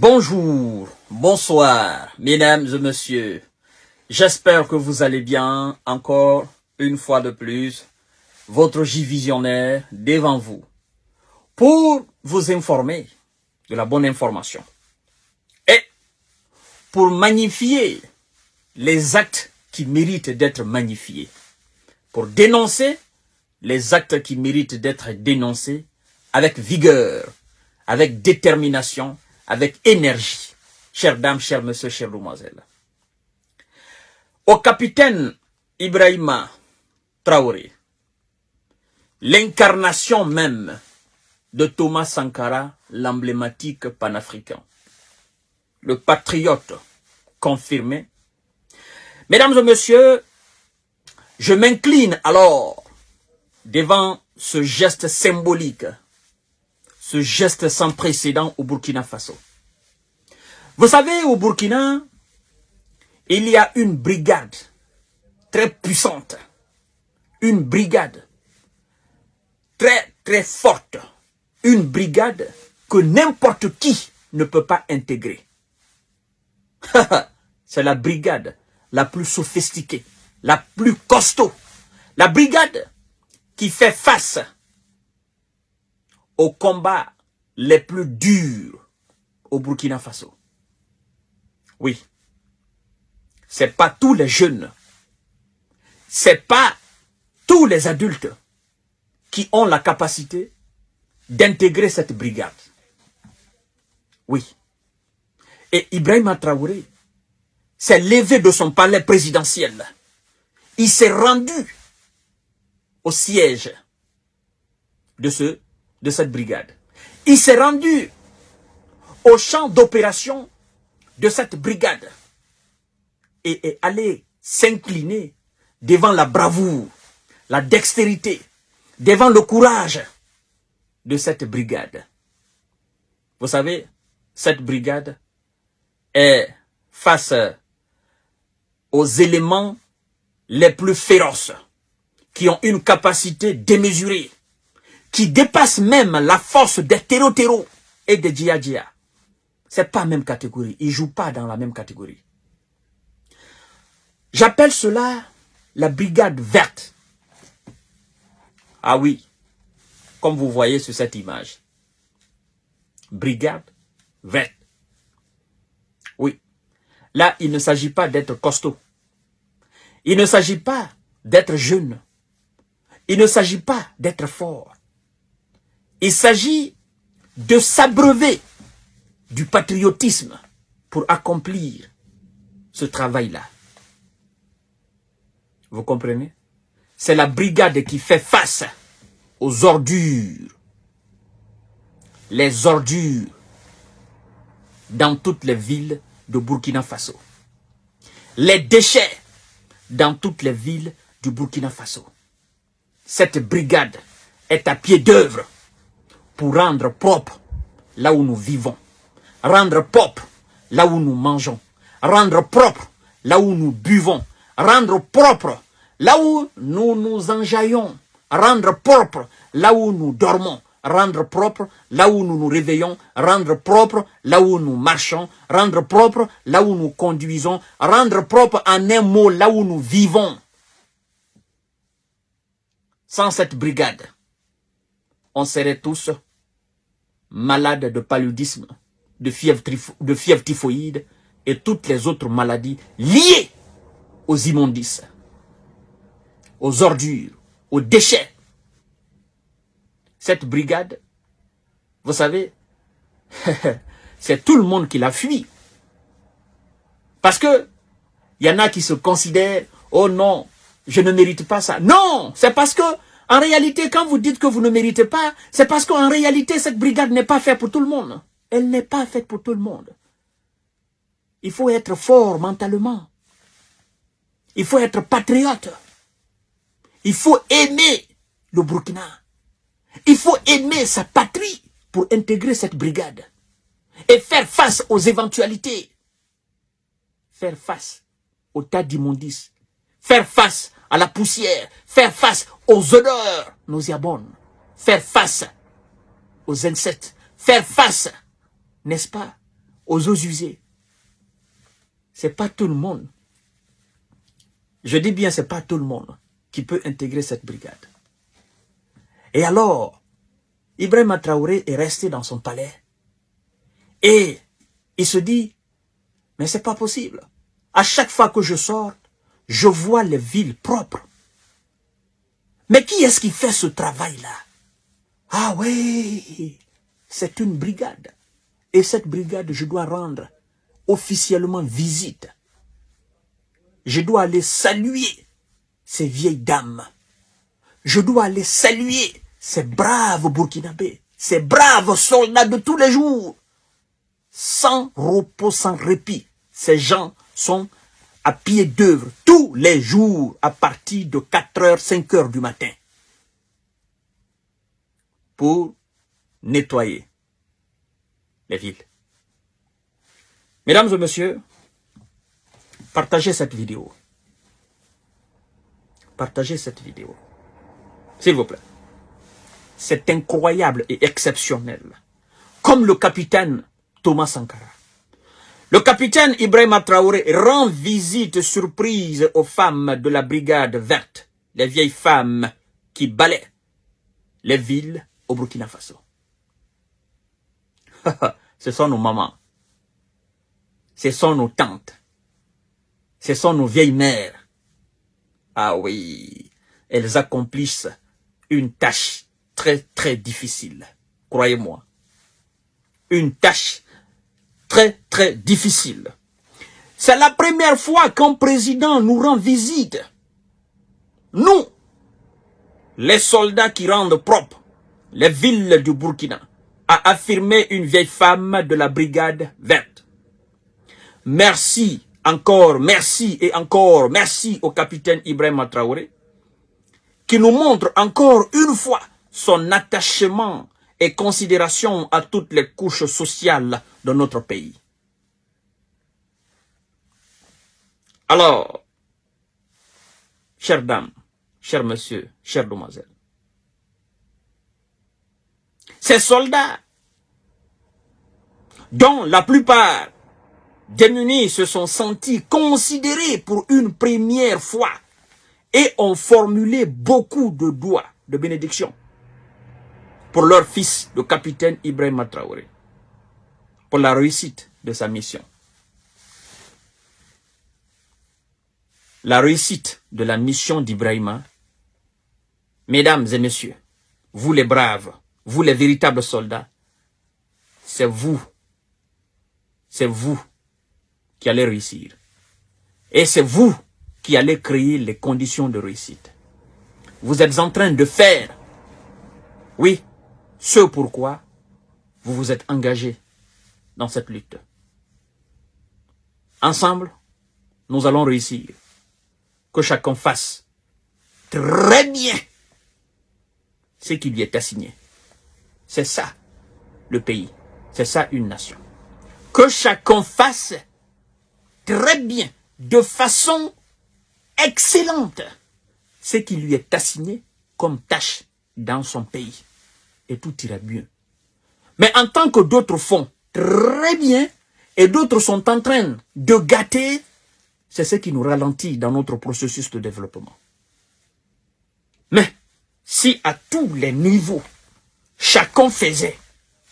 Bonjour, bonsoir, mesdames et messieurs. J'espère que vous allez bien. Encore une fois de plus, votre J-Visionnaire devant vous pour vous informer de la bonne information et pour magnifier les actes qui méritent d'être magnifiés, pour dénoncer les actes qui méritent d'être dénoncés avec vigueur, avec détermination, avec énergie. Chères dames, chers messieurs, chères demoiselles. Au capitaine Ibrahima Traoré, l'incarnation même de Thomas Sankara, l'emblématique panafricain, le patriote confirmé. Mesdames et messieurs, je m'incline alors devant ce geste symbolique, ce geste sans précédent au Burkina Faso. Vous savez, au Burkina, il y a une brigade très puissante, une brigade très forte, une brigade que n'importe qui ne peut pas intégrer. C'est la brigade la plus sophistiquée, la plus costaud, la brigade qui fait face aux combats les plus durs au Burkina Faso. Oui, c'est pas tous les jeunes, c'est pas tous les adultes qui ont la capacité d'intégrer cette brigade. Oui. Et Ibrahima Traoré s'est levé de son palais présidentiel. Il s'est rendu au siège de cette brigade. Il s'est rendu au champ d'opération de cette brigade et est allé s'incliner devant la bravoure, la dextérité, devant le courage de cette brigade. Vous savez, cette brigade est face aux éléments les plus féroces, qui ont une capacité démesurée, qui dépasse même la force des Téro et des Djia. C'est pas la même catégorie. Ils ne jouent pas dans la même catégorie. J'appelle cela la brigade verte. Ah oui, comme vous voyez sur cette image. Brigade verte. Oui. Là, il ne s'agit pas d'être costaud. Il ne s'agit pas d'être jeune. Il ne s'agit pas d'être fort. Il s'agit de s'abreuver du patriotisme pour accomplir ce travail-là. Vous comprenez? C'est la brigade qui fait face aux ordures. Les ordures dans toutes les villes de Burkina Faso. Les déchets dans toutes les villes du Burkina Faso. Cette brigade est à pied d'œuvre pour rendre propre là où nous vivons. Rendre propre là où nous mangeons. Rendre propre là où nous buvons. Rendre propre là où nous nous enjaillons. Rendre propre là où nous dormons. Rendre propre là où nous nous réveillons. Rendre propre là où nous marchons. Rendre propre là où nous conduisons. Rendre propre en un mot là où nous vivons. Sans cette brigade, on serait tous malades de paludisme, de fièvre typhoïde et toutes les autres maladies liées aux immondices, aux ordures, aux déchets. Cette brigade, vous savez, c'est tout le monde qui la fuit. Parce que il y en a qui se considèrent, oh non, je ne mérite pas ça. Non, c'est parce que, en réalité, quand vous dites que vous ne méritez pas, c'est parce qu'en réalité, cette brigade n'est pas faite pour tout le monde. Elle n'est pas faite pour tout le monde. Il faut être fort mentalement. Il faut être patriote. Il faut aimer le Burkina. Il faut aimer sa patrie pour intégrer cette brigade. Et faire face aux éventualités. Faire face au tas d'immondices. Faire face à la poussière. Faire face aux odeurs nauséabondes. Faire face aux insectes. Faire face, n'est-ce pas, aux eaux usées. C'est pas tout le monde. Je dis bien, c'est pas tout le monde qui peut intégrer cette brigade. Et alors, Ibrahima Traoré est resté dans son palais. Et il se dit, mais c'est pas possible. À chaque fois que je sors, je vois les villes propres. Mais qui est-ce qui fait ce travail-là? Ah oui, c'est une brigade. Et cette brigade, je dois rendre officiellement visite. Je dois aller saluer ces vieilles dames. Je dois aller saluer ces braves Burkinabés, ces braves soldats de tous les jours. Sans repos, sans répit. Ces gens sont à pied d'œuvre tous les jours à partir de 4h, 5h du matin pour nettoyer les villes. Mesdames et messieurs, partagez cette vidéo. Partagez cette vidéo. S'il vous plaît. C'est incroyable et exceptionnel. Comme le capitaine Thomas Sankara. Le capitaine Ibrahima Traoré rend visite surprise aux femmes de la brigade verte, les vieilles femmes qui balaient les villes au Burkina Faso. Ce sont nos mamans. Ce sont nos tantes. Ce sont nos vieilles mères. Ah oui, elles accomplissent une tâche très très difficile. Croyez-moi. Une tâche très très difficile. C'est la première fois qu'un président nous rend visite. Nous, les soldats qui rendent propres les villes du Burkina, a affirmé une vieille femme de la brigade verte. Merci, encore, merci et encore, merci au capitaine Ibrahima Traoré, qui nous montre encore une fois son attachement et considération à toutes les couches sociales de notre pays. Alors, chères dames, chers messieurs, chères demoiselles, ces soldats, dont la plupart démunis se sont sentis considérés pour une première fois et ont formulé beaucoup de doigts de bénédiction pour leur fils, le capitaine Ibrahima Traoré, pour la réussite de sa mission. La réussite de la mission d'Ibrahima, mesdames et messieurs, vous les braves, vous les véritables soldats, c'est vous qui allez réussir. Et c'est vous qui allez créer les conditions de réussite. Vous êtes en train de faire, oui, ce pourquoi vous vous êtes engagés dans cette lutte. Ensemble, nous allons réussir. Que chacun fasse très bien ce qui lui est assigné. C'est ça, le pays. C'est ça, une nation. Que chacun fasse très bien, de façon excellente, ce qui lui est assigné comme tâche dans son pays. Et tout ira bien. Mais en tant que d'autres font très bien, et d'autres sont en train de gâter, c'est ce qui nous ralentit dans notre processus de développement. Mais si à tous les niveaux, chacun faisait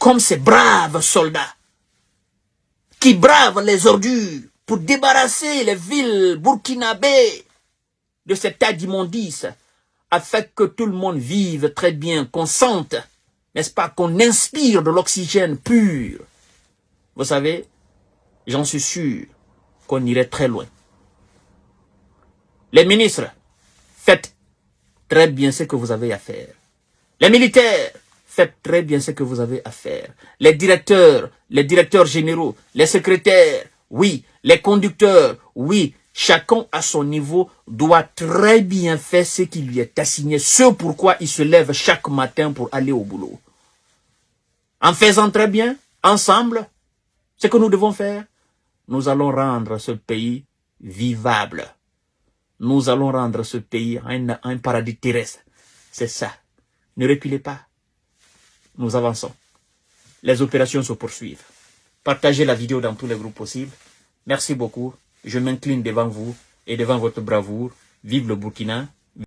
comme ces braves soldats qui bravent les ordures pour débarrasser les villes burkinabées de cet tas d'immondices, afin que tout le monde vive très bien, qu'on sente, n'est-ce pas, qu'on inspire de l'oxygène pur. Vous savez, j'en suis sûr qu'on irait très loin. Les ministres, faites très bien ce que vous avez à faire. Les militaires, faites très bien ce que vous avez à faire. Les directeurs généraux, les secrétaires, oui. Les conducteurs, oui. Chacun à son niveau doit très bien faire ce qui lui est assigné, ce pourquoi il se lève chaque matin pour aller au boulot. En faisant très bien, ensemble, ce que nous devons faire, nous allons rendre ce pays vivable. Nous allons rendre ce pays un paradis terrestre. C'est ça. Ne reculez pas. Nous avançons. Les opérations se poursuivent. Partagez la vidéo dans tous les groupes possibles. Merci beaucoup. Je m'incline devant vous et devant votre bravoure. Vive le Burkina.